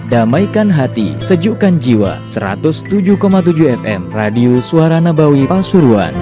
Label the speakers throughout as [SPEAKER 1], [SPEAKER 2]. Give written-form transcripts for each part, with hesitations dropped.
[SPEAKER 1] Damaikan hati, sejukkan jiwa. 107,7 FM Radio Suara Nabawi Pasuruan.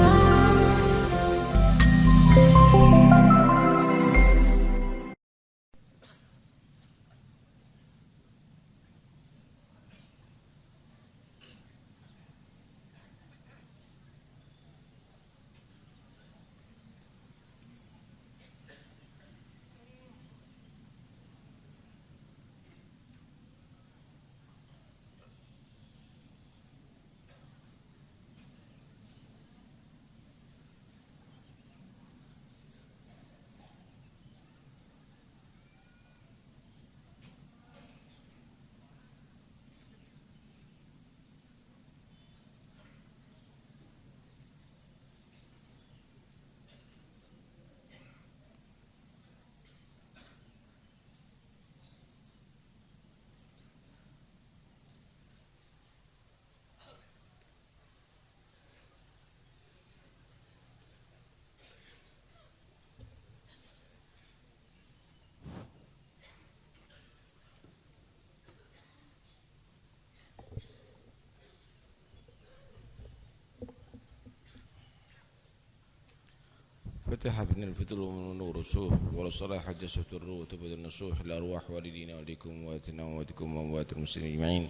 [SPEAKER 2] فتح بنا الفتر ونور السوء والصلاح حج ستر وتبد النصوح الأرواح والدينا وليكم واتنا وواتكم وأموات المسلمين أجمعين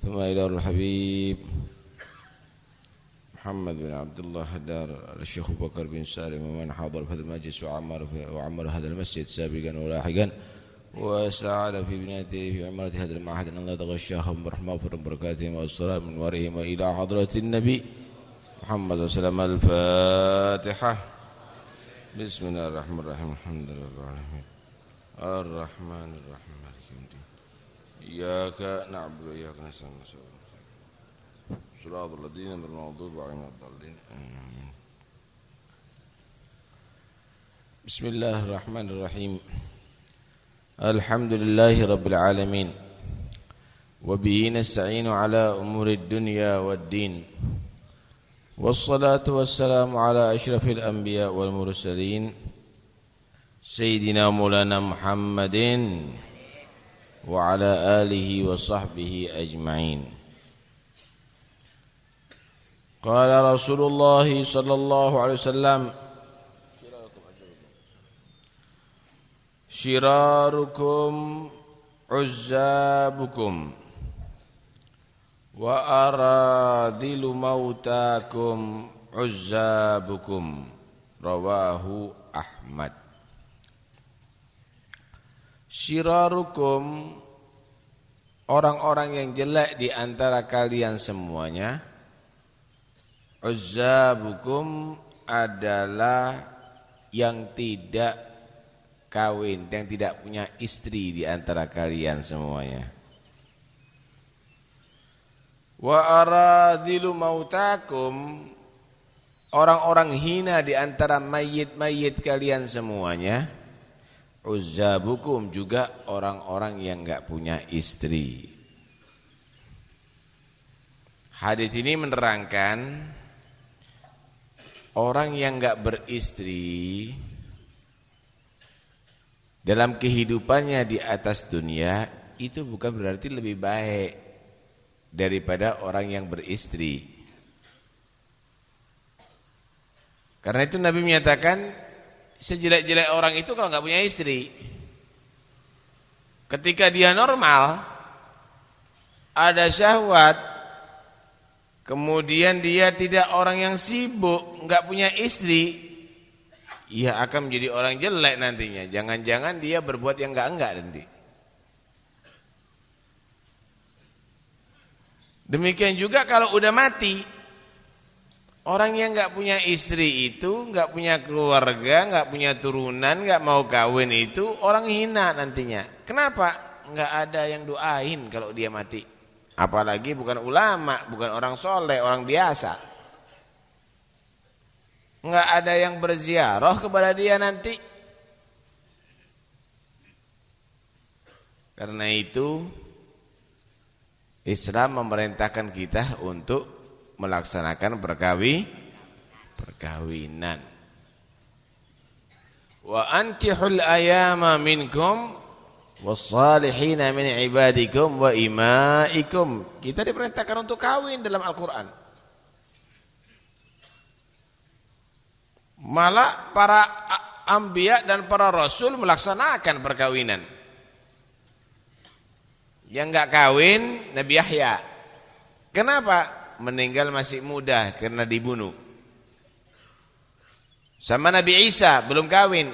[SPEAKER 2] ثم إلى الحبيب محمد بن عبد الله الدار الشيخ بكر بن سالم ومن حضر في هذا المجلس وعمر هذا المسجد سابقا ولاحقا وساعد في بناته في عمارة هذا المعهد أن الله تغشاهم برحمة وبركاتهم والصلاة من ورهم وإلى حضرة النبي محمد صلى الله عليه وسلم. الفاتحة. بسم الله الرحمن الرحيم. الحمد لله رب العالمين الرحمن الرحيم مالك يوم الدين إياك نعبد وإياك نستعين صراط الذين أنعمت المغضوب عليهم ولا الضالين آمين. بسم الله الرحمن الرحيم. الحمد لله رب العالمين وبه نستعين على أمور الدنيا والدين والصلاة والسلام على أشرف الأنبياء والمرسلين سيدنا مولانا محمد وعلى آله وصحبه أجمعين. قال رسول الله صلى الله عليه وسلم شراركم عزابكم wa aradilu mautakum uzzabukum rawahu Ahmad. Syirarukum, orang-orang yang jelek di antara kalian semuanya, uzzabukum adalah yang tidak kawin, yang tidak punya istri di antara kalian semuanya. Wa aradhilu mautakum, orang-orang hina di antara mayit-mayit kalian semuanya, uzzabukum, juga orang-orang yang enggak punya istri. Hadis ini menerangkan orang yang enggak beristri dalam kehidupannya di atas dunia itu bukan berarti lebih baik daripada orang yang beristri. Karena itu Nabi menyatakan sejelek-jelek orang itu kalau enggak punya istri. Ketika dia normal, ada syahwat, kemudian dia tidak orang yang sibuk, enggak punya istri, ia akan menjadi orang jelek nantinya. Jangan-jangan dia berbuat yang enggak nanti. Demikian juga kalau udah mati, orang yang enggak punya istri itu, enggak punya keluarga, enggak punya turunan, enggak mau kawin itu orang hina nantinya. Kenapa? Enggak ada yang doain kalau dia mati. Apalagi bukan ulama, bukan orang soleh, orang biasa. Enggak ada yang berziarah kepada dia nanti. Karena itu Islam memerintahkan kita untuk melaksanakan perkawinan. Wa ankihul ayama minkum wassalihina min ibadikum wa imaikum. Kita diperintahkan untuk kawin dalam Al-Quran. Malah para anbiya dan para rasul melaksanakan perkawinan. Yang enggak kawin Nabi Yahya. Kenapa? Meninggal masih muda karena dibunuh. Sama Nabi Isa belum kawin.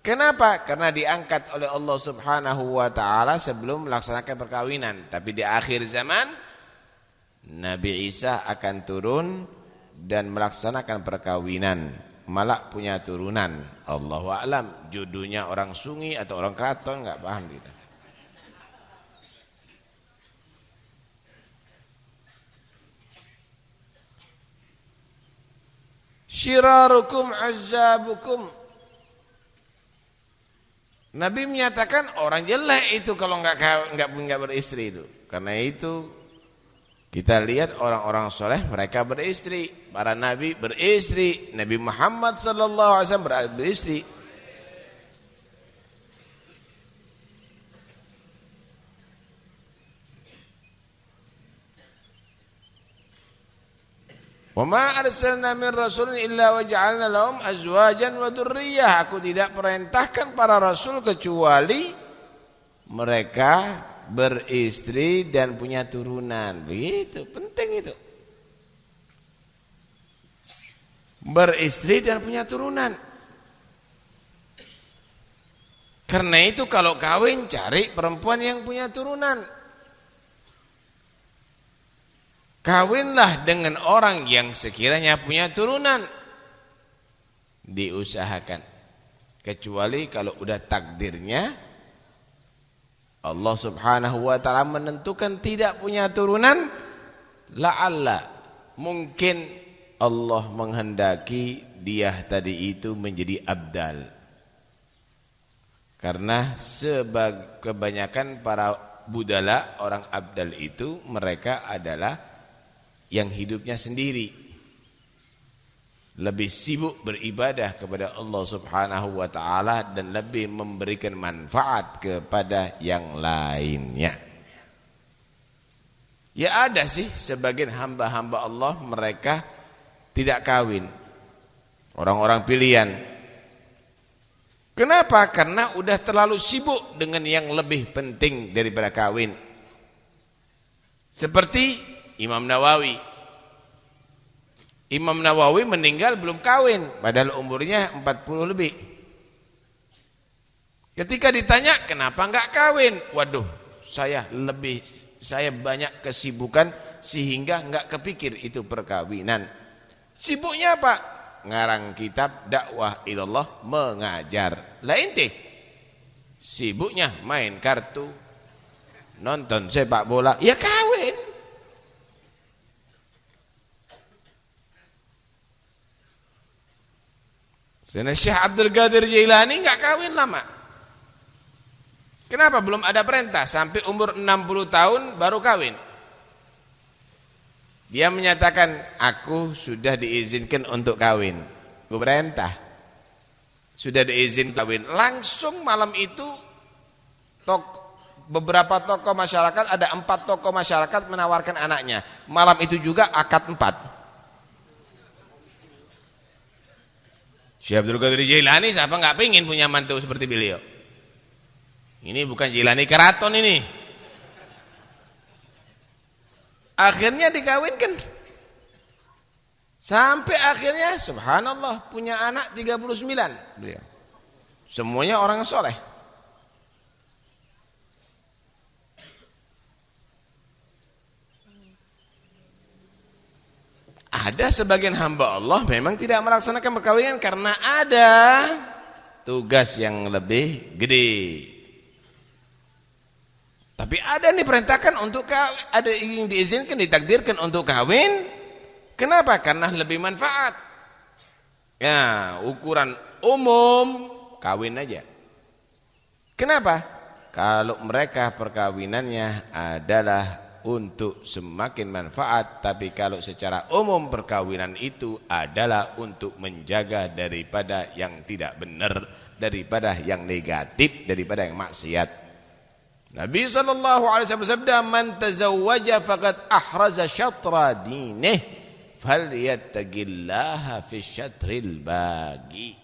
[SPEAKER 2] Kenapa? Karena diangkat oleh Allah Subhanahu wa taala sebelum melaksanakan perkawinan. Tapi di akhir zaman Nabi Isa akan turun dan melaksanakan perkawinan, malah punya turunan. Allahu a'lam, jodohnya orang Sungi atau orang Keraton enggak paham kita. Syirarukum azzabukum. Nabi menyatakan orang jelek itu kalau enggak beristri itu. Karena itu kita lihat orang-orang soleh mereka beristri, para nabi beristri, Nabi Muhammad sallallahu alaihi wasallam beristri. Wa ma arsalna min rasulin illa waja'alna lahum azwajan wa dzurriyyah. Aku tidak perintahkan para rasul kecuali mereka beristri dan punya turunan. Begitu, penting itu. Beristri dan punya turunan. Karena itu kalau kawin cari perempuan yang punya turunan. Kawinlah dengan orang yang sekiranya punya turunan. Diusahakan. Kecuali kalau udah takdirnya Allah Subhanahu wa taala menentukan tidak punya turunan, la'alla mungkin Allah menghendaki dia tadi itu menjadi abdal. Karena kebanyakan para budala orang abdal itu mereka adalah yang hidupnya sendiri, lebih sibuk beribadah kepada Allah Subhanahu wa taala dan lebih memberikan manfaat kepada yang lainnya. Ya ada sih sebagian hamba-hamba Allah mereka tidak kawin. Orang-orang pilihan. Kenapa? Karena udah terlalu sibuk dengan yang lebih penting daripada kawin. Seperti Imam Nawawi. Imam Nawawi meninggal belum kawin, padahal umurnya 40 lebih. Ketika ditanya, kenapa enggak kawin? Waduh, saya banyak kesibukan sehingga enggak kepikir itu perkawinan. Sibuknya apa? Ngarang kitab dakwah ilallah, mengajar. Lah ente sibuknya main kartu, nonton sepak bola, ya kawin. Karena Syekh Abdul Qadir Jailani enggak kawin lama. Kenapa? Belum ada perintah. Sampai umur 60 tahun baru kawin. Dia menyatakan, aku sudah diizinkan untuk kawin. Perintah. Sudah diizinkan kawin. Langsung malam itu beberapa tokoh masyarakat, ada 4 tokoh masyarakat menawarkan anaknya. Malam itu juga akad 4. Syekh Abdul Qadir Jailani siapa enggak pengin punya mantu seperti beliau. Ini bukan Jailani keraton ini. Akhirnya dikawinkan. Sampai akhirnya subhanallah punya anak 39 beliau. Semuanya orang soleh. Ada sebagian hamba Allah memang tidak melaksanakan perkawinan karena ada tugas yang lebih gede. Tapi ada yang diperintahkan untuk kawin, ada yang diizinkan, ditakdirkan untuk kawin. Kenapa? Karena lebih manfaat. Ya, ukuran umum kawin aja. Kenapa? Kalau mereka perkawinannya adalah untuk semakin manfaat, tapi kalau secara umum perkawinan itu adalah untuk menjaga daripada yang tidak benar, daripada yang negatif, daripada yang maksiat. Nabi SAW bersabda, man tazawwaja faqad ahraza syatra dinih falyattaqillaha fi syatril bagi.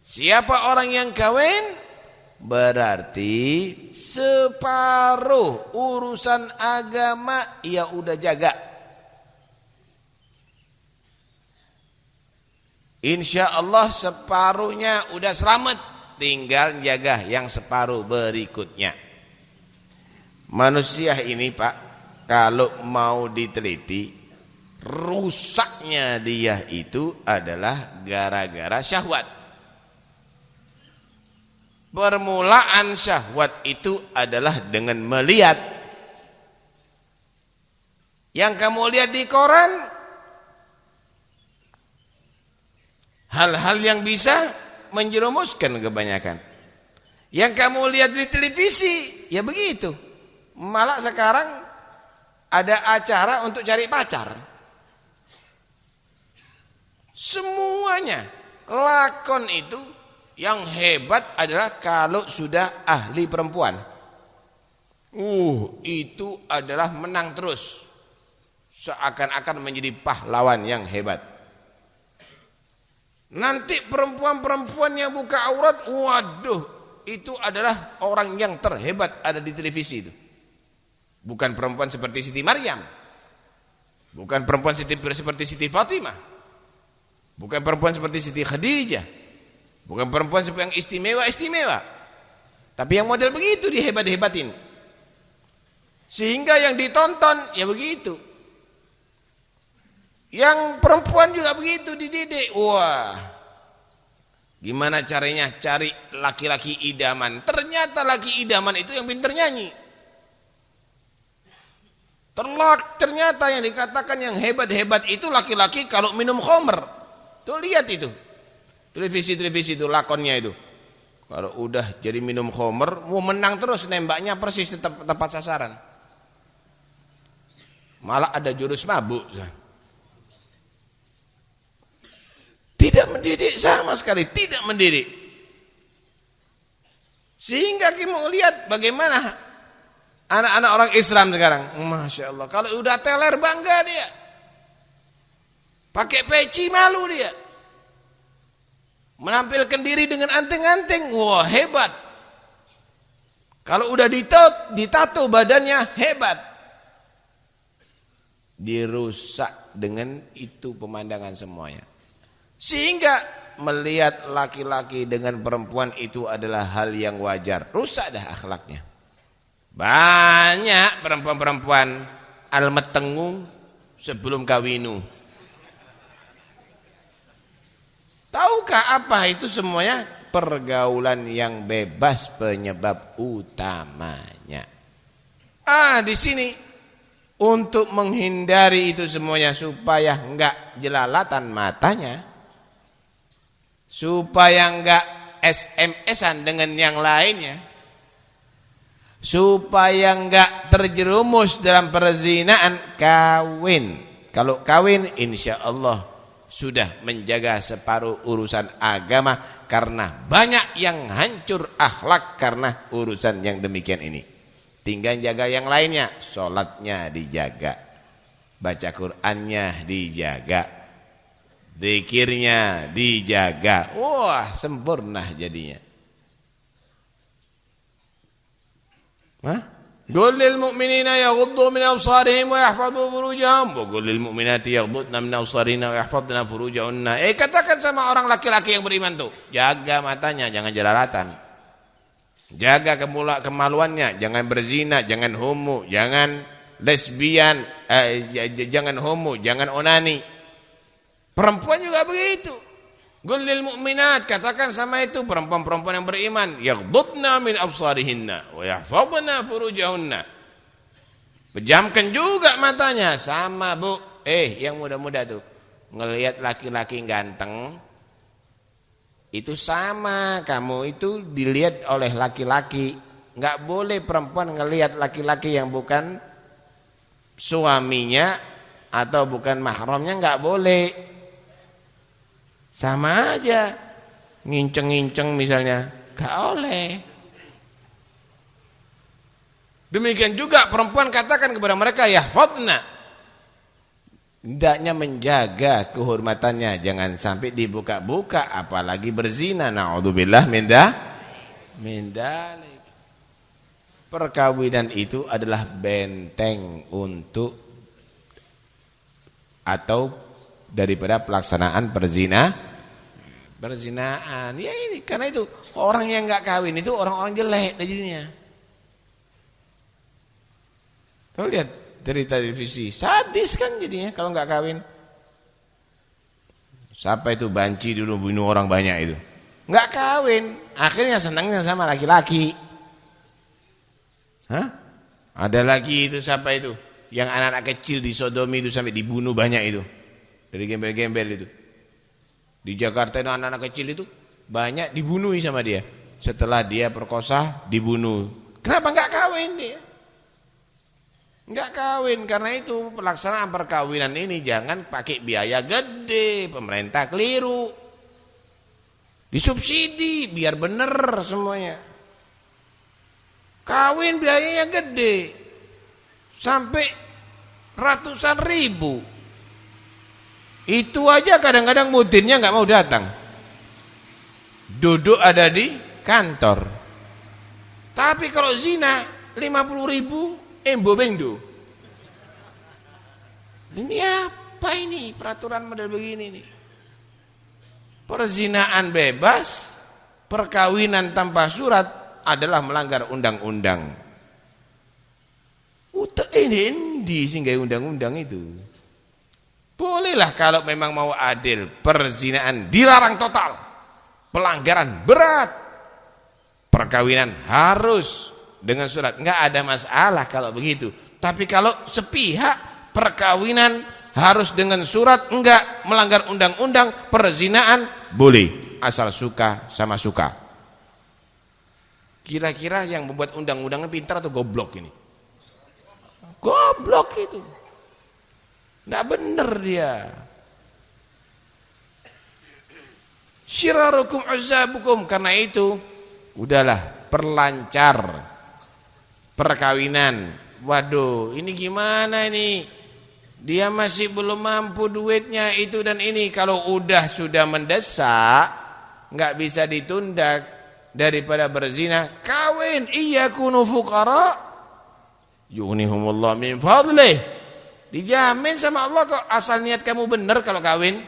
[SPEAKER 2] Siapa orang yang kawin, berarti separuh urusan agama ia udah jaga. Insya Allah separuhnya udah selamat, tinggal jaga yang separuh berikutnya. Manusia ini Pak, kalau mau diteliti, rusaknya dia itu adalah gara-gara syahwat. Permulaan syahwat itu adalah dengan melihat. Yang kamu lihat di koran, hal-hal yang bisa menjerumuskan kebanyakan. Yang kamu lihat di televisi, ya begitu. Malah sekarang ada acara untuk cari pacar. Semuanya lakon itu yang hebat adalah kalau sudah ahli perempuan. Itu adalah menang terus. Seakan-akan menjadi pahlawan yang hebat. Nanti perempuan-perempuan yang buka aurat, waduh, itu adalah orang yang terhebat ada di televisi itu. Bukan perempuan seperti Siti Maryam. Bukan perempuan seperti Siti Fatimah. Bukan perempuan seperti Siti Khadijah. Bukan perempuan yang istimewa-istimewa. Tapi yang model begitu dihebat-hebatin. Sehingga yang ditonton ya begitu. Yang perempuan juga begitu dididik. Wah. Gimana caranya cari laki-laki idaman? Ternyata laki idaman itu yang pintar nyanyi. Ternyata yang dikatakan yang hebat-hebat itu laki-laki kalau minum khamr. Tuh lihat itu. Televisi itu lakonnya itu. Kalau udah jadi minum khamr, mau menang terus, nembaknya persis tepat sasaran. Malah ada jurus mabuk. Tidak mendidik sama sekali, tidak mendidik. Sehingga kita mau lihat bagaimana anak-anak orang Islam sekarang. Masya Allah, kalau udah teler bangga dia. Pakai peci malu dia. Menampilkan diri dengan anting-anting, wah hebat. Kalau udah ditato badannya hebat. Dirusak dengan itu pemandangan semuanya. Sehingga melihat laki-laki dengan perempuan itu adalah hal yang wajar. Rusak dah akhlaknya. Banyak perempuan-perempuan almetengu sebelum kawinu. Tahukah apa itu semuanya? Pergaulan yang bebas penyebab utamanya. Di sini untuk menghindari itu semuanya supaya enggak jelalatan matanya, supaya enggak SMS-an dengan yang lainnya, supaya enggak terjerumus dalam perzinaan, kawin. Kalau kawin insya Allah sudah menjaga separuh urusan agama, karena banyak yang hancur akhlak karena urusan yang demikian ini. Tinggal jaga yang lainnya, sholatnya dijaga, baca Qur'annya dijaga, zikirnya dijaga. Wah, sempurna jadinya. Qul lil mu'minina yaghuddu min absarihim wa yahfadhu furujahum wa qul lil mu'minati yaghuddna min absarihinna wa yahfadhna furujahunna. Katakan sama orang laki-laki yang beriman tuh, jaga matanya, jangan jelalatan. Jaga kemaluannya, jangan berzina, jangan homo, jangan lesbian, jangan homo, jangan onani. Perempuan juga begitu. Qul lil mu'minat, katakan sama itu perempuan-perempuan yang beriman, yaghdudna min absarihinna wa yahfadhna furujahunna. Pejamkan juga matanya, sama Bu. Yang muda-muda tuh ngelihat laki-laki ganteng itu sama, kamu itu dilihat oleh laki-laki. Enggak boleh perempuan ngelihat laki-laki yang bukan
[SPEAKER 3] suaminya atau bukan mahramnya nggak boleh. Sama aja, nginceng-nginceng misalnya, nggak oleh. Demikian juga perempuan katakan kepada mereka, yahfadna, hendaknya menjaga kehormatannya, jangan sampai dibuka-buka, apalagi berzina. Na'udzubillah min dzalik. Perkawinan itu adalah benteng untuk atau daripada pelaksanaan perzinaan. Ya ini karena itu orang yang nggak kawin itu orang-orang jelek jadinya. Tuh lihat dari televisi, sadis kan jadinya kalau nggak kawin. Siapa itu banci dulu bunuh orang banyak itu, nggak kawin, akhirnya senangnya sama laki-laki. Hah? Ada lagi itu siapa itu, yang anak-anak kecil di Sodomi itu sampai dibunuh banyak itu, dari gembel-gembel itu. Di Jakarta itu anak-anak kecil itu banyak dibunuh sama dia. Setelah dia perkosa dibunuh. Kenapa nggak kawin dia? Enggak kawin, karena itu pelaksanaan perkawinan ini jangan pakai biaya gede, pemerintah keliru. Disubsidi biar bener semuanya. Kawin biayanya gede. Sampai ratusan ribu. Itu aja kadang-kadang mudirnya enggak mau datang. Duduk ada di kantor. Tapi kalau zina 50.000 Embo bengdo. Ini apa ini peraturan model begini nih? Perzinaan bebas, perkawinan tanpa surat adalah melanggar undang-undang. Ini sehingga undang-undang itu. Bolehlah kalau memang mau adil, perzinaan dilarang total. Pelanggaran berat. Perkawinan harus dengan surat, enggak ada masalah kalau begitu. Tapi kalau sepihak perkawinan harus dengan surat, enggak, melanggar undang-undang, perzinaan boleh, asal suka sama suka. Kira-kira yang membuat undang-undangnya pintar atau goblok ini? Goblok itu. Enggak benar dia. Syirarukum azabukum, karena itu udahlah perlancar perkawinan. Waduh, ini gimana ini? Dia masih belum mampu duitnya itu dan ini. Kalau udah sudah mendesak, nggak bisa ditunda daripada berzina, kawin. Iyakunu fuqara yughnihumullah min fadlih. Dijamin sama Allah kok, asal niat kamu benar kalau kawin.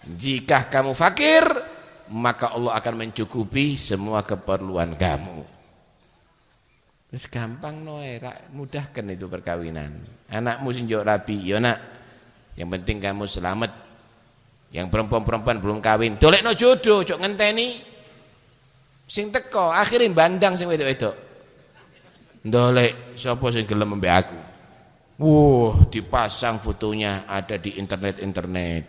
[SPEAKER 3] Jika kamu fakir, maka Allah akan mencukupi semua keperluan kamu. Terus gampang noe, mudahkan itu perkawinan. Anakmu sinjok rapi, yo nak. Yang penting kamu selamat. Yang perempuan-perempuan belum kawin, dolekno jodoh, cok ngenteni. Sing teko, akhirnya bandang sing wedok-wedok. Ndolek sapa sing gelem mbek aku. Dipasang fotonya ada di internet.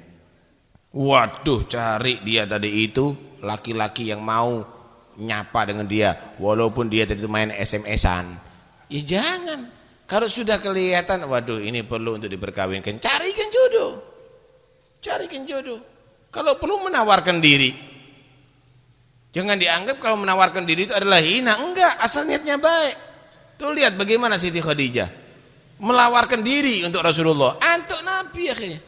[SPEAKER 3] Waduh, cari dia tadi itu laki-laki yang mau nyapa dengan dia, walaupun dia tadi main SMS-an. Ya jangan. Kalau sudah kelihatan, waduh ini perlu untuk diperkawinkan, carikan jodoh. Kalau perlu menawarkan diri. Jangan dianggap kalau menawarkan diri itu adalah hina. Enggak, asal niatnya baik. Tuh lihat bagaimana Siti Khadijah melawarkan diri untuk Rasulullah, untuk Nabi akhirnya.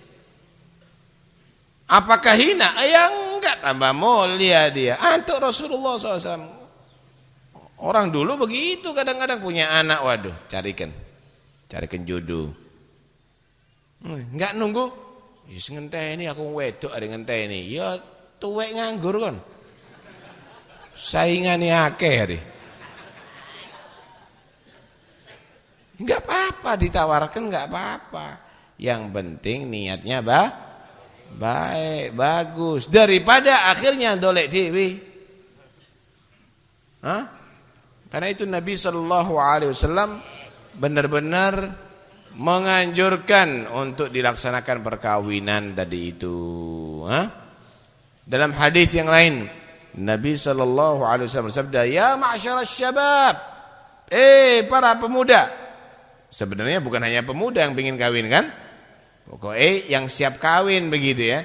[SPEAKER 3] Apakah hina? Ya enggak, tambah mulia dia. Untuk Rasulullah SAW. Orang dulu begitu, kadang-kadang punya anak, waduh, carikan jodoh. Enggak nunggu, yes ngenteni aku wedok ada ngenteni. Ya tuwek nganggur kan. Saingane akeh hari. Enggak apa-apa ditawarkan, enggak apa-apa. Yang penting niatnya baik, bagus, daripada akhirnya dolek dewi. Karena itu Nabi SAW benar-benar menganjurkan untuk dilaksanakan perkawinan tadi itu. Dalam hadis yang lain Nabi SAW bersabda, ya ma'syaras syabab, para pemuda, Sebenarnya bukan hanya pemuda yang ingin kawin kan? Pokoknya yang siap kawin begitu ya.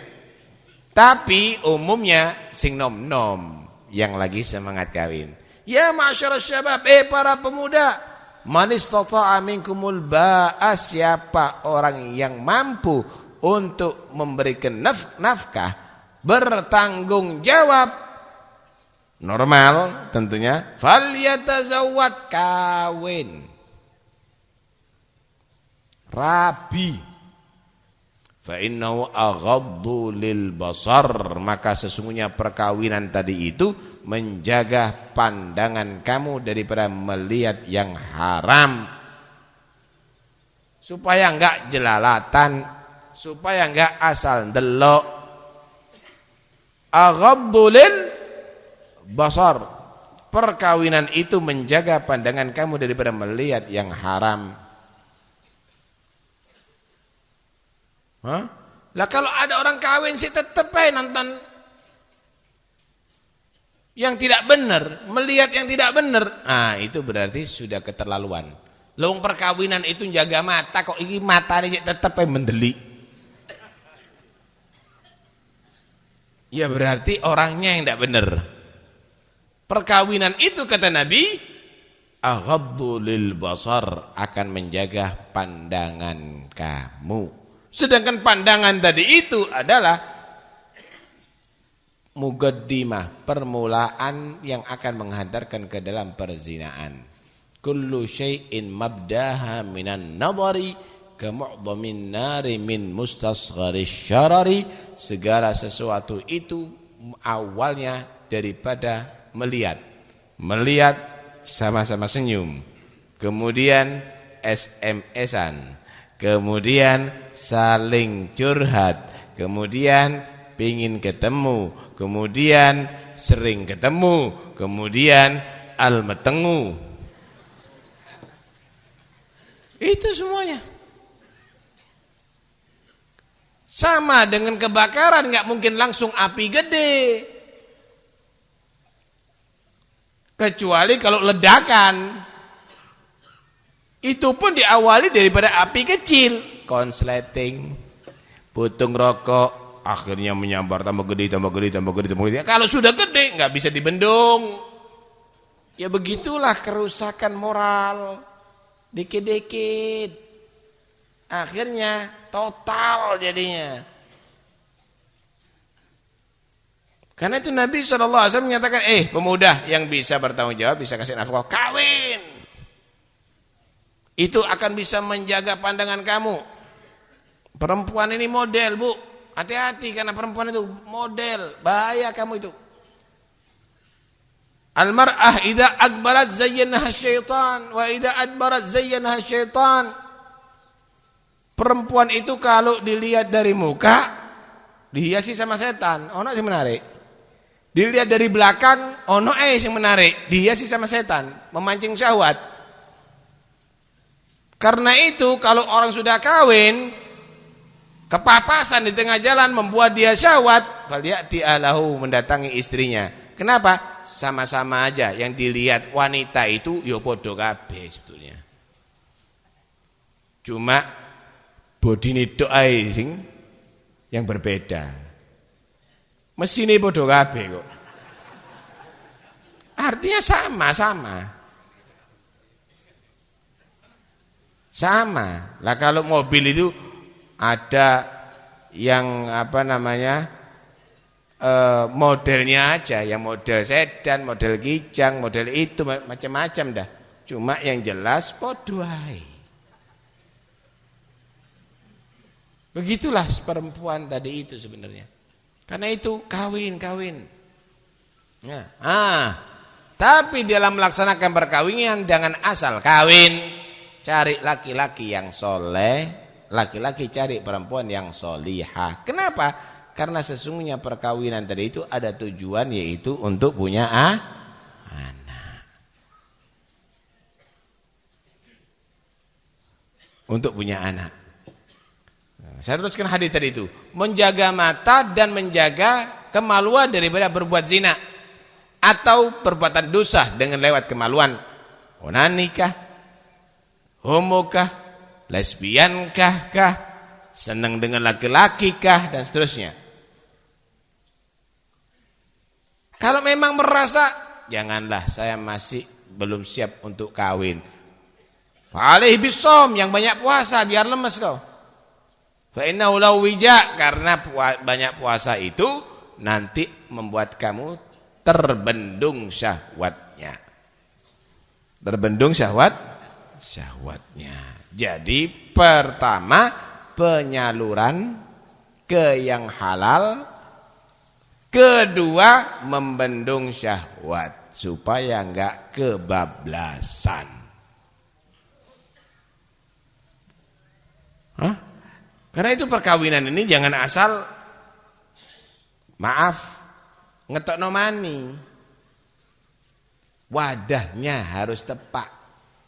[SPEAKER 3] Tapi umumnya sing nom-nom yang lagi semangat kawin. Ya ma'syarasy syabab, para pemuda, man istata'a minkumul ba'a, siapa orang yang mampu untuk memberikan nafkah, bertanggung jawab, normal tentunya, falyatazawwad, kawin. Rabi. Fa innahu aghaddu lil basar, maka sesungguhnya perkawinan tadi itu menjaga pandangan kamu daripada melihat yang haram, supaya enggak jelalatan, supaya enggak asal ndelok. Aghaddu lil basar, perkawinan itu menjaga pandangan kamu daripada melihat yang haram. Lah kalau ada orang kawin sih tetep aja nonton yang tidak benar, melihat yang tidak benar. Nah, itu berarti sudah keterlaluan. Lawang perkawinan itu jaga mata, kok ini mata ini tetep aja mendeli. Ya berarti orangnya yang tidak benar. Perkawinan itu kata Nabi, aghaddu lil basar, akan menjaga pandangan kamu. Sedangkan pandangan tadi itu adalah muqaddimah, permulaan yang akan menghantarkan ke dalam perzinaan. Kullu syai'in mabdaha minan nadhari kamu'dhamin nari min mustasgharis syarari, segala sesuatu itu awalnya daripada melihat. Melihat sama-sama senyum, kemudian SMS-an, kemudian saling curhat, kemudian pingin ketemu, kemudian sering ketemu, kemudian almetengu. Itu semuanya. Sama dengan kebakaran, nggak mungkin langsung api gede. Kecuali kalau ledakan. Itu pun diawali daripada api kecil, konsleting, putung rokok, akhirnya menyambar tambah gede, tambah gede, tambah gede, tambah gede. Kalau sudah gede nggak bisa dibendung. Ya begitulah kerusakan moral, dikit-dikit, akhirnya total jadinya. Karena itu Nabi SAW menyatakan, pemuda yang bisa bertanggung jawab, bisa kasih nafkah, kawin. Itu akan bisa menjaga pandangan kamu. Perempuan ini model, Bu. Hati-hati karena perempuan itu model. Bahaya kamu itu. Al-mar'ah idza akbarat zayyanaha syaitan wa idza adbarat zayyanaha syaitan. Perempuan itu kalau dilihat dari muka dihiasi sama setan. Ono sing menarik. Dilihat dari belakang, ono sing menarik. Dihiasi sama setan, memancing syahwat. Karena itu kalau orang sudah kawin, kepapasan di tengah jalan membuat dia syahwat, falyati alahu, mendatangi istrinya. Kenapa? Sama-sama aja yang dilihat wanita itu ya padha kabeh sebetulnya. Cuma bodine tok ae sing yang berbeda. Mesine padha kabeh kok. Artinya sama-sama. Sama. Lah kalau mobil itu ada yang modelnya aja, yang model sedan, model kijang, model itu macam-macam dah. Cuma yang jelas padha ae. Begitulah perempuan tadi itu sebenarnya. Karena itu kawin. Ya. Tapi dalam melaksanakan perkawinan jangan asal kawin. Cari laki-laki yang soleh, laki-laki cari perempuan yang solihah. Kenapa? Karena sesungguhnya perkawinan tadi itu ada tujuan, yaitu untuk punya anak. Untuk punya anak. Nah, saya teruskan hadis tadi itu. Menjaga mata dan menjaga kemaluan daripada berbuat zina. Atau perbuatan dosa dengan lewat kemaluan. Onan nikah. Homokah? Lesbiankah? Senang dengan laki-laki kah? Dan seterusnya. Kalau memang merasa, janganlah, saya masih belum siap untuk kawin. Fa'alaihi bisom, yang banyak puasa biar lemes kau. Fa'innahu law wija, karena banyak puasa itu nanti membuat kamu terbendung syahwatnya. Terbendung syahwatnya. Jadi pertama penyaluran ke yang halal, kedua membendung syahwat supaya enggak kebablasan. Karena itu perkawinan ini jangan asal ngetokno mani. Wadahnya harus tepat,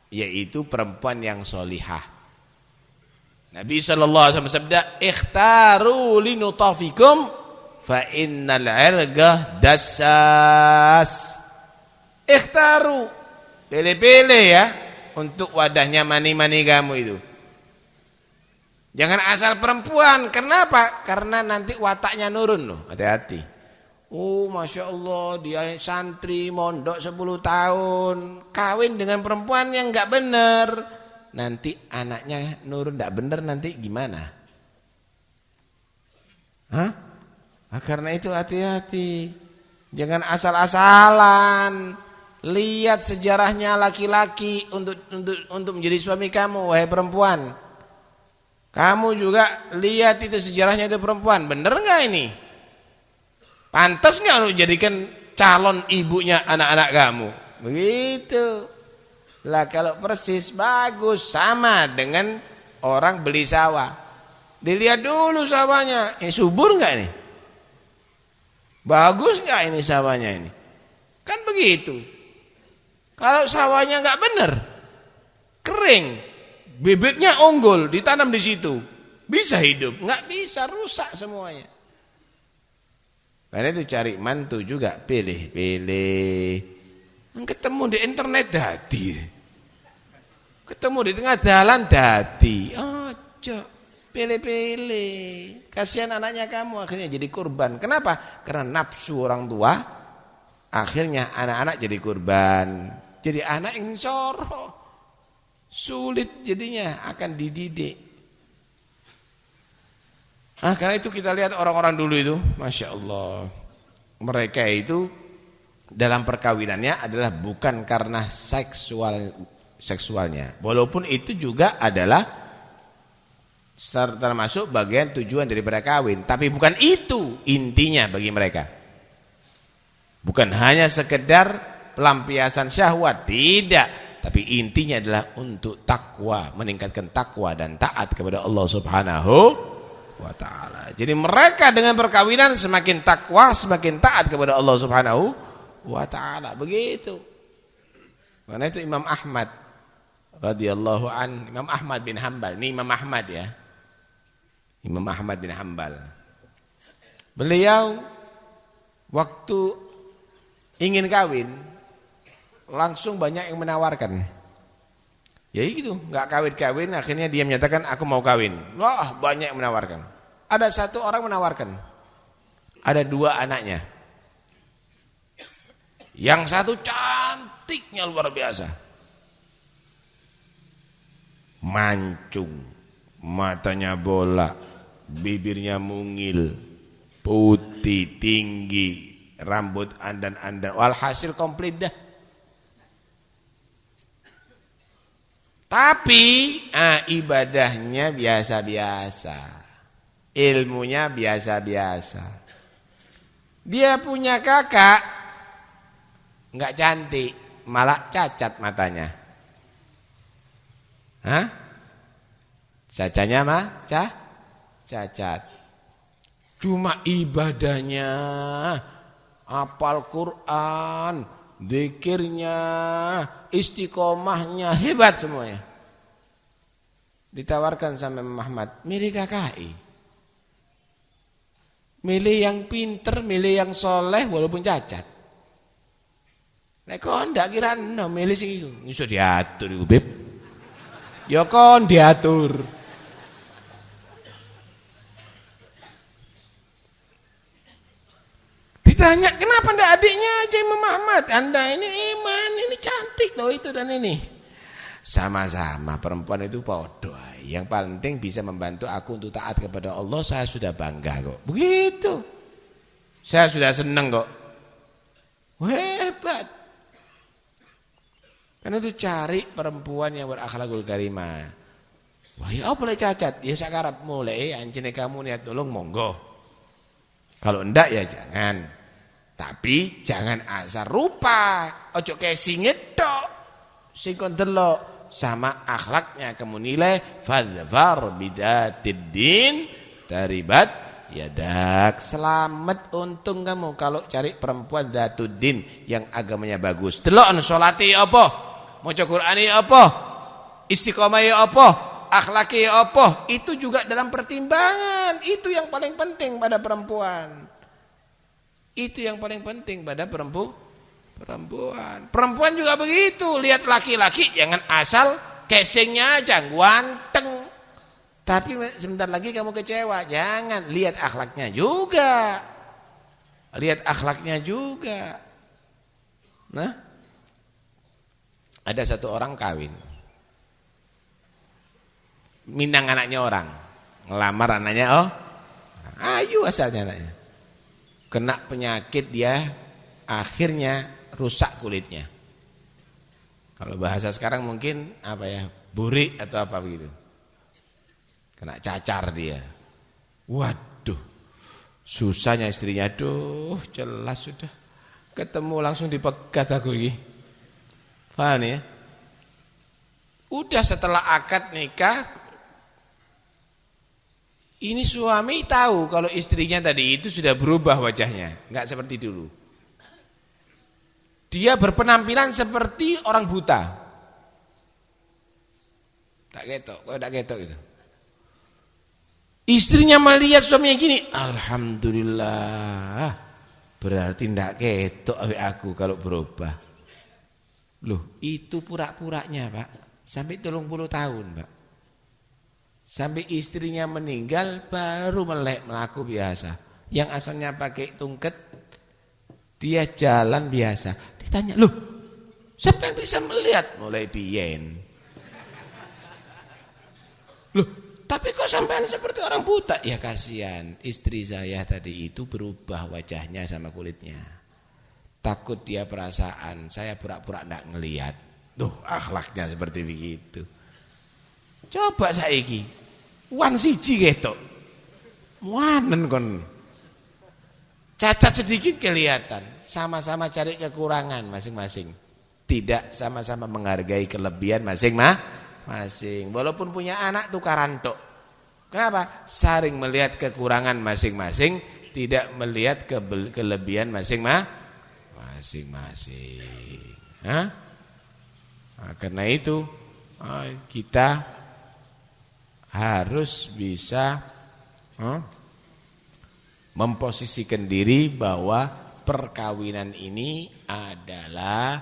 [SPEAKER 3] yaitu perempuan yang solihah. Nabi SAW bersabda, ikhtaru linutafikum fa innal irgah dassas. Ikhtaru, pilih-pilih ya untuk wadahnya mani-mani kamu itu. Jangan asal perempuan. Kenapa? Karena nanti wataknya nurun loh. Hati-hati. Oh, Masya Allah, dia santri mondok 10 tahun, kawin dengan perempuan yang gak benar. Nanti anaknya nurun gak benar, nanti gimana? Karena itu hati-hati. Jangan asal-asalan. Lihat sejarahnya laki-laki untuk menjadi suami kamu, wahai perempuan. Kamu juga lihat itu sejarahnya itu perempuan. Bener gak ini? Pantas gak lu jadikan calon ibunya anak-anak kamu? Begitu. Lah kalau persis bagus, sama dengan orang beli sawah. Dilihat dulu sawahnya. Ini subur gak ini? Bagus gak ini sawahnya ini? Kan begitu. Kalau sawahnya gak bener, kering, bibitnya unggul, ditanam di situ, bisa hidup? Nggak bisa, rusak semuanya. Karena itu cari mantu juga pilih-pilih. Ketemu di internet dadi, ketemu di tengah jalan dadi. Ojo, pilih-pilih. Kasihan anaknya kamu akhirnya jadi korban. Kenapa? Karena nafsu orang tua. Akhirnya anak-anak jadi korban. Jadi anak yang soroh. Sulit jadinya akan dididik. Karena itu kita lihat orang-orang dulu itu, Masya Allah, mereka itu dalam perkawinannya adalah bukan karena seksualnya, walaupun itu juga adalah termasuk bagian tujuan daripada kawin, tapi bukan itu intinya bagi mereka. Bukan hanya sekedar pelampiasan syahwat, tidak. Tapi intinya adalah untuk takwa, meningkatkan takwa dan taat kepada Allah Subhanahu wa ta'ala. Jadi mereka dengan perkawinan semakin takwa, semakin taat kepada Allah Subhanahu wa ta'ala. Begitu. Karena itu Imam Ahmad radhiyallahu an, Imam Ahmad bin Hanbal. Ini Imam Ahmad ya. Imam Ahmad bin Hanbal. Beliau waktu ingin kawin, langsung banyak yang menawarkan. Ya gitu, nggak kawin-kawin, akhirnya dia menyatakan aku mau kawin. Wah, banyak yang menawarkan. Ada satu orang menawarkan. Ada 2 anaknya. Yang satu cantiknya luar biasa. Mancung, matanya bola, bibirnya mungil, putih, tinggi, rambut andan-andan. Walhasil komplit dah. Tapi ibadahnya biasa-biasa, ilmunya biasa-biasa. Dia punya kakak nggak cantik, malah cacat matanya. Cacanya mah cacat. Cuma ibadahnya, hafal Quran, zikirnya, istiqomahnya hebat semuanya. Ditawarkan sama Muhammad, milih KKI. Milih yang pinter, milih yang soleh walaupun cacat. Nek kok ndak kira milih sing iku, iso diatur iku, Beb. Ya kon diatur. Ditanya, kenapa ndak adiknya aja Imam Ahmad? Anda ini iman, ini cantik loh itu dan ini. Sama-sama perempuan itu podo. Yang penting bisa membantu aku untuk taat kepada Allah, saya sudah bangga kok. Begitu. Saya sudah senang kok. Hebat. Karena itu cari perempuan yang berakhlakul karimah. Wah, ya apa boleh cacat? Ya sakarap mulai anjene kamu niat tolong monggo. Kalau ndak ya jangan. Tapi jangan asal rupa. Ojo kayak singit tok. Sing kon delok sama akhlaknya kamu nilai fadfar bidatid din taribat yadak. Selamat, untung kamu kalau cari perempuan datuddin yang agamanya bagus. Delok salati apa? Maca Qur'ani apa? Istiqomah apa? Akhlaki apa? Itu juga dalam pertimbangan. Itu yang paling penting pada perempuan. Itu yang paling penting pada perempuan. Perempuan juga begitu. Lihat laki-laki jangan asal casingnya aja ganteng. Tapi sebentar lagi kamu kecewa. Jangan, lihat akhlaknya juga. Lihat akhlaknya juga. Nah, ada satu orang kawin. Minang anaknya orang. Ngelamar anaknya, ayu asalnya anaknya. Kena penyakit dia, akhirnya rusak kulitnya. Kalau bahasa sekarang mungkin apa ya, burik atau apa begitu. Kena cacar dia. Waduh, susahnya istrinya. Aduh, jelas sudah. Ketemu langsung dipegat aku ini. Paham ya? Udah setelah akad nikah, ini suami tahu kalau istrinya tadi itu sudah berubah wajahnya. Enggak seperti dulu. Dia berpenampilan seperti orang buta. Tak ketok, kok tak ketok gitu. Istrinya melihat suaminya gini, alhamdulillah. Berarti ndak ketok aku kalau berubah. Loh, itu pura-puranya, Pak. Sampai 30 tahun, Pak. Sampai istrinya meninggal baru melek melaku biasa. Yang asalnya pakai tungket, dia jalan biasa. Ditanya, loh, siapa yang bisa melihat? Mulai biyen. Loh, tapi kok sampean seperti orang buta? Ya kasihan, istri saya tadi itu berubah wajahnya sama kulitnya. Takut dia perasaan, saya pura-pura enggak ngelihat. Tuh, akhlaknya seperti begitu. Coba saiki, wan siji ketok. Wanen kon. Cacat sedikit kelihatan, sama-sama cari kekurangan masing-masing. Tidak sama-sama menghargai kelebihan masing-masing. Walaupun punya anak tukaran tok. Kenapa? Saring melihat kekurangan masing-masing, tidak melihat kelebihan masing-masing. Nah, karena itu kita harus bisa memposisikan diri bahwa perkawinan ini adalah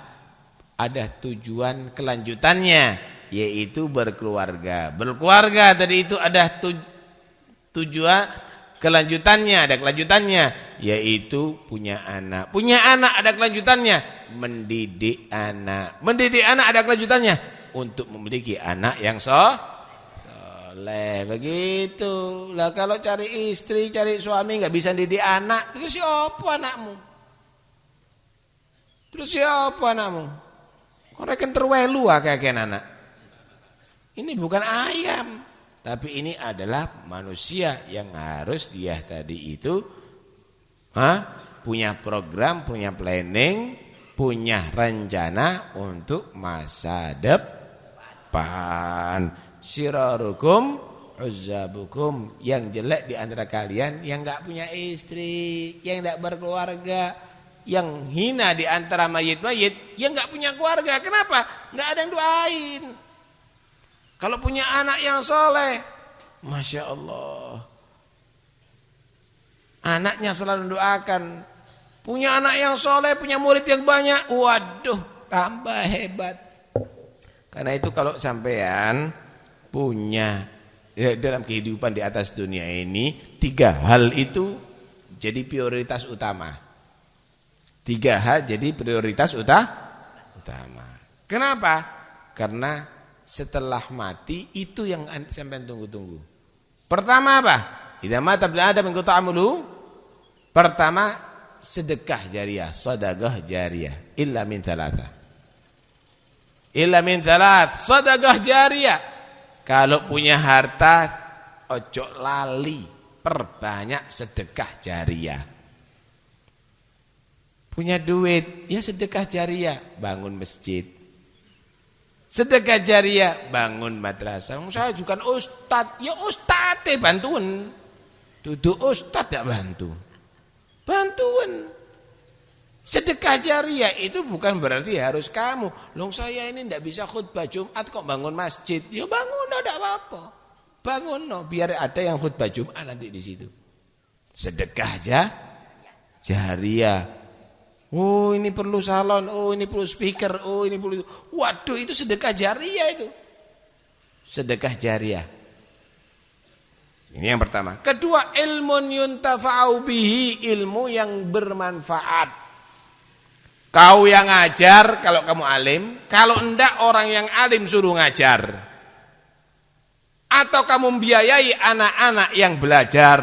[SPEAKER 3] ada tujuan kelanjutannya, yaitu berkeluarga. Berkeluarga tadi itu ada tujuan kelanjutannya, ada kelanjutannya, yaitu punya anak. Punya anak ada kelanjutannya, mendidik anak. Mendidik anak ada kelanjutannya, untuk memiliki anak yang soleh. Begitu lah. Kalau cari istri, cari suami nggak bisa didik anak, terus siapa anakmu? Terus siapa anakmu? Kau reken terwelu kayak anak. Ini bukan ayam, tapi ini adalah manusia yang harus dia tadi itu punya program, punya planning, punya rencana untuk masa depan. Sirarukum uzzabukum, yang jelek di antara kalian yang enggak punya istri, yang enggak berkeluarga, yang hina di antara mayit-mayit yang enggak punya keluarga. Kenapa? Enggak ada yang doain. Kalau punya anak yang soleh, Masya Allah, anaknya selalu doakan. Punya anak yang soleh, punya murid yang banyak, waduh, tambah hebat. Karena itu kalau sampean punya dalam kehidupan di atas dunia ini 3 hal itu jadi prioritas utama. 3 hal jadi prioritas utama. Kenapa? Karena setelah mati itu yang sampai tunggu-tunggu. Pertama apa? Idza mata ibnu Adam inqata amaluhu. Pertama sedekah jariyah, sedekah jariyah illa min thalatha. Illa min thalath, sedekah jariyah. Kalau punya harta ojo lali, perbanyak sedekah jariyah. Punya duit, ya sedekah jariyah, bangun masjid. Sedekah jariyah, bangun madrasah. Saya bukan ustad, ya ustad bantuan. Duduk ustad tak bantu. Bantuan. Sedekah jariyah itu bukan berarti harus kamu. Loh saya ini tidak bisa khutbah Jumat kok bangun masjid. Ya bangun, tidak apa-apa. Bangun, biar ada yang khutbah Jumat nanti di situ. Sedekah jariyah. Oh ini perlu salon, oh ini perlu speaker, oh ini perlu. Waduh itu sedekah jariyah itu. Sedekah jariyah. Ini yang pertama. Kedua, ilmun yuntafa'u bihi, ilmu yang bermanfaat. Kau yang ngajar kalau kamu alim, kalau enggak orang yang alim suruh ngajar. Atau kamu membiayai anak-anak yang belajar.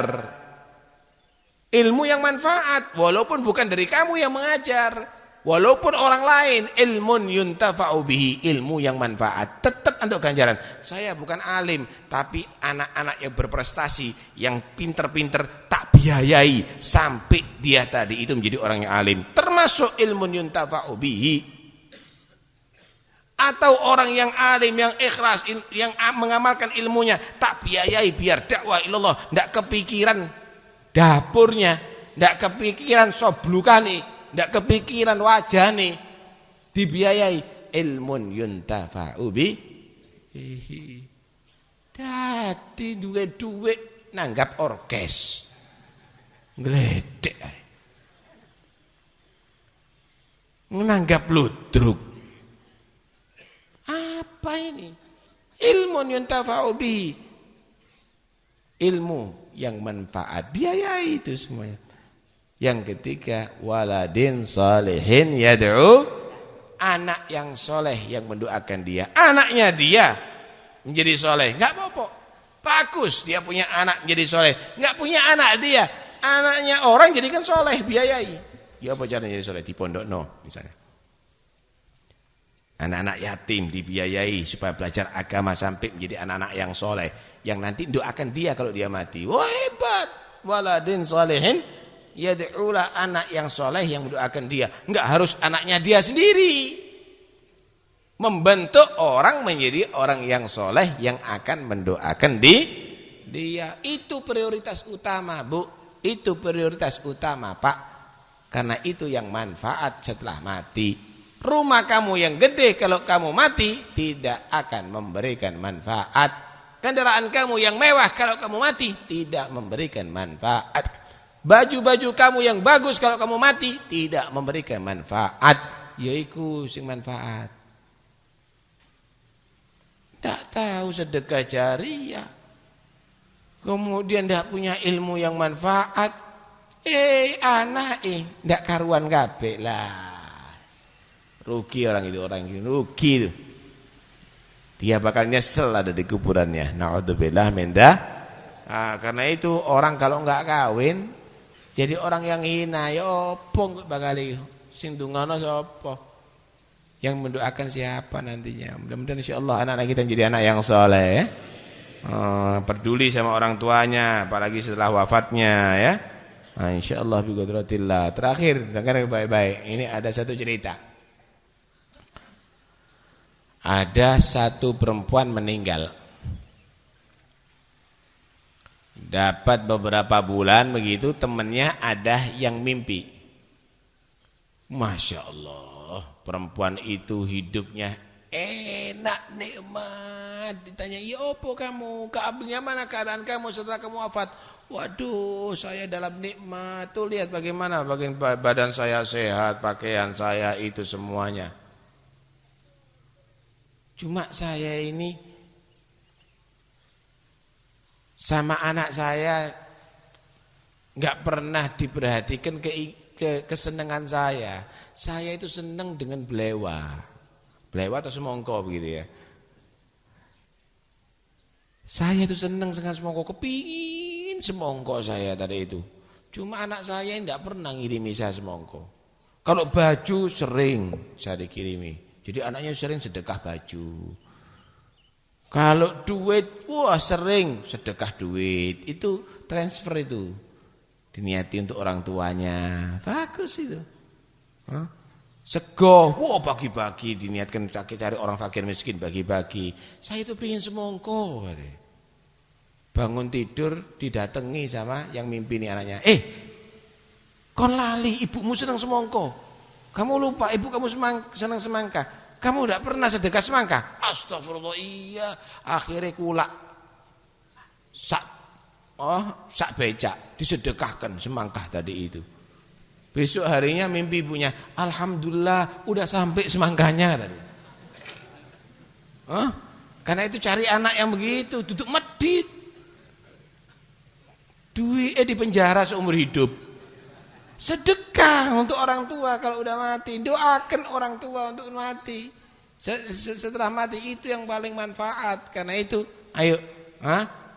[SPEAKER 3] Ilmu yang manfaat, walaupun bukan dari kamu yang mengajar. Walaupun orang lain, ilmun yuntafa'u bihi, ilmu yang manfaat. Tetap untuk ganjaran. Saya bukan alim, tapi anak-anak yang berprestasi, yang pinter-pinter, tak biayai sampai dia tadi itu menjadi orang yang alim. Termasuk ilmun yuntafa'u bihi. Atau orang yang alim, yang ikhlas, yang mengamalkan ilmunya, tak biayai biar dakwah ilallah. Tidak kepikiran dapurnya, tidak kepikiran soblukani. Tidak kepikiran wajah nih, dibiayai ilmun yuntafa'u bihi. Dadi duwe-duwe nanggap orkes. Ngledek. Nanggap ludruk. Apa ini? Ilmun yuntafa'u bihi. Ilmu yang manfaat, biayai itu semuanya. Yang ketiga, waladin salihin yad'u, anak yang soleh yang mendoakan dia. Anaknya dia menjadi soleh, enggak apa-apa. Bagus dia punya anak menjadi soleh. Enggak punya anak dia, anaknya orang jadikan soleh, biayai. Ya apa caranya jadi soleh? Di pondok misalnya. Anak-anak yatim dibiayai supaya belajar agama sampai menjadi anak-anak yang soleh. Yang nanti doakan dia kalau dia mati. Wah hebat. Waladin salihin yad'ulah, anak yang soleh yang mendoakan dia. Enggak harus anaknya dia sendiri. Membentuk orang menjadi orang yang soleh yang akan mendoakan dia. Itu prioritas utama, Bu. Itu prioritas utama, Pak. Karena itu yang manfaat setelah mati. Rumah kamu yang gede kalau kamu mati tidak akan memberikan manfaat. Kendaraan kamu yang mewah kalau kamu mati tidak memberikan manfaat. Baju-baju kamu yang bagus kalau kamu mati tidak memberikan manfaat. Yaiku sing manfaat. Tidak tahu sedekah jariyah. Kemudian tidak punya ilmu yang manfaat. Anak tidak karuan kabeh lah. Rugi orang itu rugi itu. Dia bakal nyesel ada di kuburannya. Na'udzubillah min dzalik. Karena itu orang kalau enggak kawin jadi orang yang hina, ya opo bakal sing dungono sapa? Yang mendoakan siapa nantinya? Mudah-mudahan insyaallah anak-anak kita menjadi anak yang saleh, peduli sama orang tuanya, apalagi setelah wafatnya ya. Insyaallah bi qudratillah. Terakhir, dengar baik-baik. Ini ada satu cerita. Ada satu perempuan meninggal. Dapat beberapa bulan begitu, temannya ada yang mimpi. Masya Allah, perempuan itu hidupnya enak, nikmat. Ditanya, ya apa kamu? Bagaimana keadaan kamu setelah kamu wafat? Waduh, saya dalam nikmat. Tuh lihat bagaimana badan saya sehat, pakaian saya itu semuanya. Cuma saya ini sama anak saya nggak pernah diperhatikan kesenangan saya. Saya itu senang dengan belewa atau semongko begitu ya. Saya itu senang dengan semongko, kepingin semongko saya tadi itu. Cuma anak saya tidak pernah ngirimi saya semongko. Kalau baju sering saya dikirimi. Jadi anaknya sering sedekah baju. Kalau duit, wah sering sedekah duit. Itu transfer itu. Diniati untuk orang tuanya. Bagus itu. Sego, wah bagi-bagi. Diniatkan cari orang fakir miskin, bagi-bagi. Saya itu pingin semongko. Bangun tidur didatangi sama yang mimpini anaknya. Kon lali, ibumu senang semongko. Kamu lupa ibu kamu senang semangka. Kamu tidak pernah sedekah semangka. Astagfirullah, iya. Akhirnya kulak sak becak disedekahkan semangka tadi itu. Besok harinya mimpi ibunya, alhamdulillah udah sampai semangkanya tadi. Karena itu cari anak yang begitu, duduk medit. Duit di penjara seumur hidup. Sedekah untuk orang tua kalau udah mati. Doakan orang tua untuk mati. Setelah mati itu yang paling manfaat. Karena itu ayo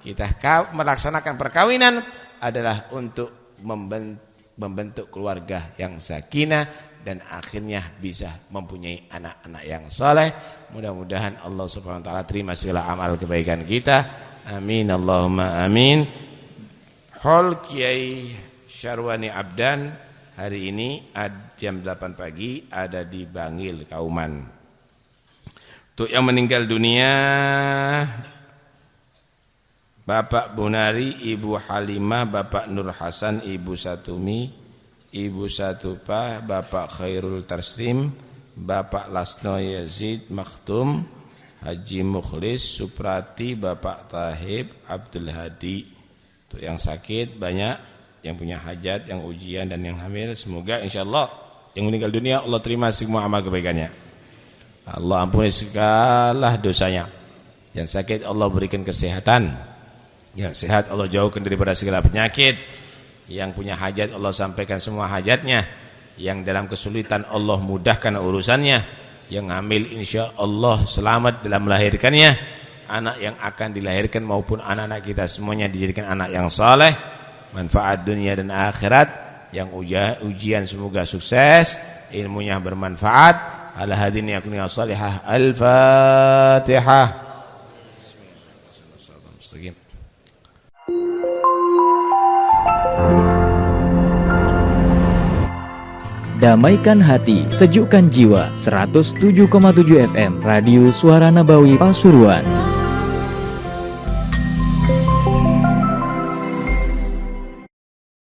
[SPEAKER 3] kita melaksanakan perkawinan adalah untuk membentuk keluarga yang sakinah dan akhirnya bisa mempunyai anak-anak yang saleh. Mudah-mudahan Allah Subhanahu wa taala terima segala amal kebaikan kita. Amin Allahumma amin. Hall Kiai Syarwani Abdan hari ini jam 8 pagi ada di Bangil, Kauman. Untuk yang meninggal dunia, Bapak Bunari, Ibu Halimah, Bapak Nur Hasan, Ibu Satumi, Ibu Satupa, Bapak Khairul Taslim, Bapak Lasno Yazid Maktum, Haji Mukhlis Suprati, Bapak Tahib Abdul Hadi. Untuk yang sakit banyak, yang punya hajat, yang ujian dan yang hamil, semoga insyaallah yang meninggal dunia Allah terima semua amal kebaikannya. Allah ampuni segala dosanya. Yang sakit Allah berikan kesehatan. Yang sehat Allah jauhkan daripada segala penyakit. Yang punya hajat Allah sampaikan semua hajatnya. Yang dalam kesulitan Allah mudahkan urusannya. Yang hamil insyaallah selamat dalam melahirkannya. Anak yang akan dilahirkan maupun anak-anak kita semuanya dijadikan anak yang saleh, manfaat dunia dan akhirat. Yang ujian semoga sukses, ilmunya bermanfaat. Ala hadin yakuni salihah. Al-Fatihah.
[SPEAKER 1] Damaikan hati, sejukkan jiwa. 107,7 FM Radio Suara Nabawi Pasuruan.